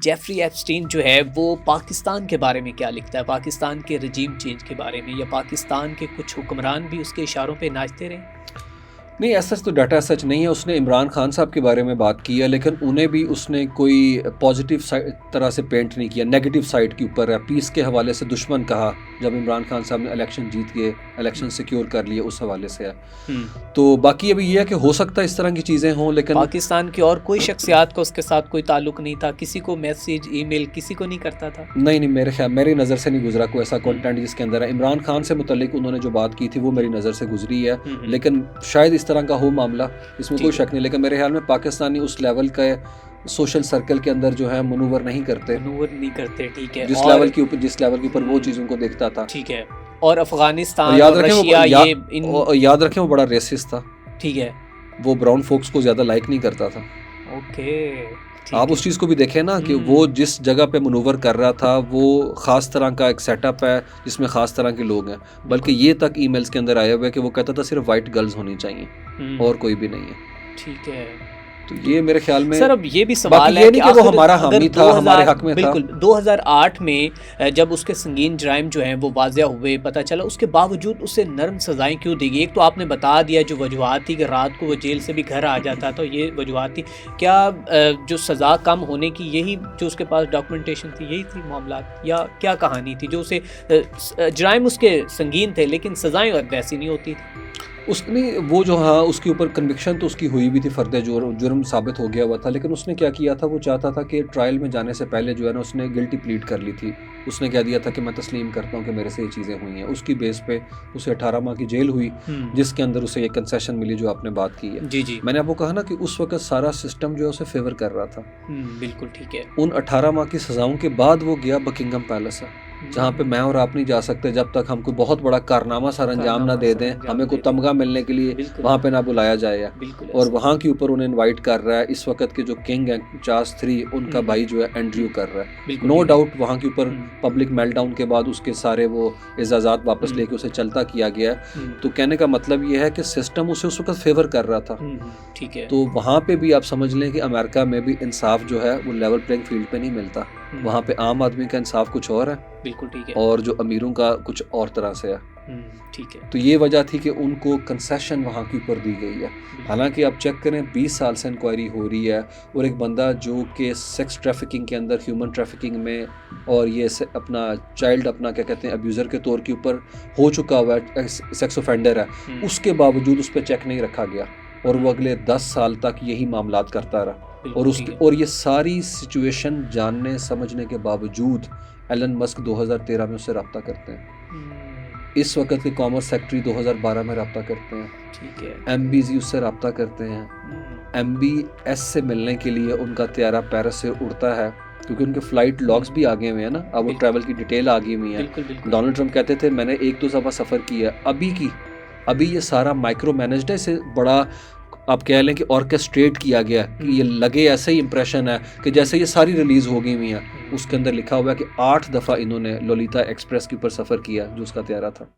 Jeffrey Epstein जो है वो पाकिस्तान के बारे में क्या लिखता है? पाकिस्तान के रजीम चेंज के बारे में, या पाकिस्तान के कुछ हुक्मरान भी उसके इशारों पे नाचते रहे? नहीं, ऐसा तो डाटा सच नहीं है। उसने इमरान खान साहब के बारे में बात की है, लेकिन उन्हें भी उसने कोई पॉजिटिव तरह से पेंट नहीं किया, नेगेटिव साइड के ऊपर है। पीस के हवाले से दुश्मन कहा जब इमरान खान साहब ने इलेक्शन जीत के इलेक्शन सिक्योर कर लिए, उस हवाले से है। तो बाकी अभी ये है कि हो सकता है इस तरह की चीज़ें हों, लेकिन पाकिस्तान की और कोई शख्सियात का उसके साथ कोई ताल्लुक नहीं था? किसी को मैसेज, ईमेल किसी को नहीं करता था? नहीं, मेरी नज़र से नहीं गुजरा कोई ऐसा कंटेंट जिसके अंदर है। इमरान खान से मुतल्लिक उन्होंने जो बात की थी वो मेरी नज़र से गुजरी है, लेकिन शायद इस तरह का हो मामला, इसमें कोई शक नहीं। लेकिन मेरे ख्याल में पाकिस्तानी उस लेवल का सोशल सर्कल के अंदर जो है मनूवर नहीं करते, ठीक है। जिस लेवल के ऊपर वो चीज़ उनको देखता था। ठीक है। और अफगानिस्तान, याद रखें वो बड़ा रेसिस्ट था। ठीक है। वो ब्राउन फोक्स को ज़्यादा लाइक नहीं करता था। ओके। आप उस चीज़ को भी देखें ना कि वो जिस जगह पे मनूवर कर रहा था वो ख़ास तरह का एक सेटअप है जिसमें ख़ास तरह के लोग हैं। बल्कि ये तक ईमेल्स के अंदर आया हुआ है कि वो कहता था सिर्फ वाइट गर्ल्स होनी चाहिए और कोई भी नहीं है। ठीक है। तो ये मेरे ख्याल में सर अब ये भी सवाल है कि वो हमारा हामी था, हमारे हक में था। बिल्कुल 2008 में जब उसके संगीन जराइम जो हैं वो वाज़िया हुए, पता चला, उसके बावजूद उसे नरम सज़ाएं क्यों दी गई? एक तो आपने बता दिया जो वजूहत थी कि रात को वो जेल से भी घर आ जाता, तो ये वजूहत थी। क्या जो सज़ा कम होने की यही जो उसके पास डॉक्यूमेंटेशन थी यही थी मामला, या क्या कहानी थी जो उसे जराइम उसके संगीन थे लेकिन सज़ाएँ वैसी नहीं होती थी? उसने वो जो हाँ उसके ऊपर कन्विक्शन तो उसकी हुई भी थी, फ़र्द जुर्म साबित हो गया हुआ था, लेकिन उसने क्या किया था, वो चाहता था कि ट्रायल में जाने से पहले जो है ना उसने गिल्टी प्लीड कर ली थी। उसने कह दिया था कि मैं तस्लीम करता हूँ कि मेरे से ये चीज़ें हुई हैं। उसकी बेस पे उसे 18 माह की जेल हुई, जिसके अंदर उसे ये कंसेशन मिली जो आपने बात की है। जी। मैंने आपको कहा ना कि उस वक्त सारा सिस्टम जो है उसे फेवर कर रहा था। बिल्कुल ठीक है। उन 18 माह की सज़ाओं के बाद वो गया बकिंगम पैलेस है, जहाँ पे मैं और आप नहीं जा सकते जब तक हम कोई बहुत बड़ा कारनामा सर अंजाम ना दे दें, हमें कोई तमगा मिलने के लिए वहाँ पे ना बुलाया जाए। और वहाँ के ऊपर उन्हें इनवाइट कर रहा है इस वक्त के जो किंग हैं चार्ल्स III, उनका भाई जो है एंड्रयू कर रहा है। नो डाउट वहाँ के ऊपर पब्लिक मेल्टडाउन के बाद उसके सारे वो एजाज़ात वापस लेके उसे चलता किया गया है। तो कहने का मतलब ये है कि सिस्टम उसे उस वक्त फेवर कर रहा था। ठीक है। तो वहाँ पे भी आप समझ लें कि अमेरिका में भी इंसाफ जो है वो लेवल प्लेइंग फील्ड पे नहीं मिलता। वहाँ पे आम आदमी का इंसाफ कुछ और है, बिल्कुल ठीक है, और जो अमीरों का कुछ और तरह से है। ठीक है। तो ये वजह थी कि उनको कंसेशन वहाँ के ऊपर दी गई है। हालांकि आप चेक करें 20 साल से इंक्वायरी हो रही है, और एक बंदा जो कि सेक्स ट्रैफिकिंग के अंदर, ह्यूमन ट्रैफिकिंग में, और ये अपना चाइल्ड अपना क्या कहते हैं अब्यूज़र के तौर के ऊपर हो चुका हुआ है, सेक्स ऑफेंडर है, उसके बावजूद उस पर चेक नहीं रखा गया और वो अगले 10 साल तक यही मामलात करता रहा। और ये सारी सिचुएशन जानने समझने के बावजूद एलन मस्क 2013 में उससे रब्ता करते हैं। इस वक्त के कॉमर्स सेक्रेटरी 2012 में रब्ता करते हैं। ठीक है। MBZ उससे रब्ता करते हैं। MBS से मिलने के लिए उनका त्यारा पेरिस से उड़ता है, क्योंकि उनके फ़्लाइट लॉग्स भी आ गए हुए हैं ना, अब वो ट्रैवल की डिटेल आ गई हुई है। डोनाल्ड ट्रंप कहते थे मैंने 1-2 दफ़ा सफ़र किया, अभी ये सारा माइक्रो मैनेज्ड है। इसे बड़ा आप कह लें कि ऑर्केस्ट्रेट किया गया कि ये लगे ऐसे ही इंप्रेशन है कि जैसे ये सारी रिलीज़ हो गई हुई हैं। उसके अंदर लिखा हुआ है कि 8 दफ़ा इन्होंने लोलिता एक्सप्रेस के ऊपर सफ़र किया जो उसका त्यारा था।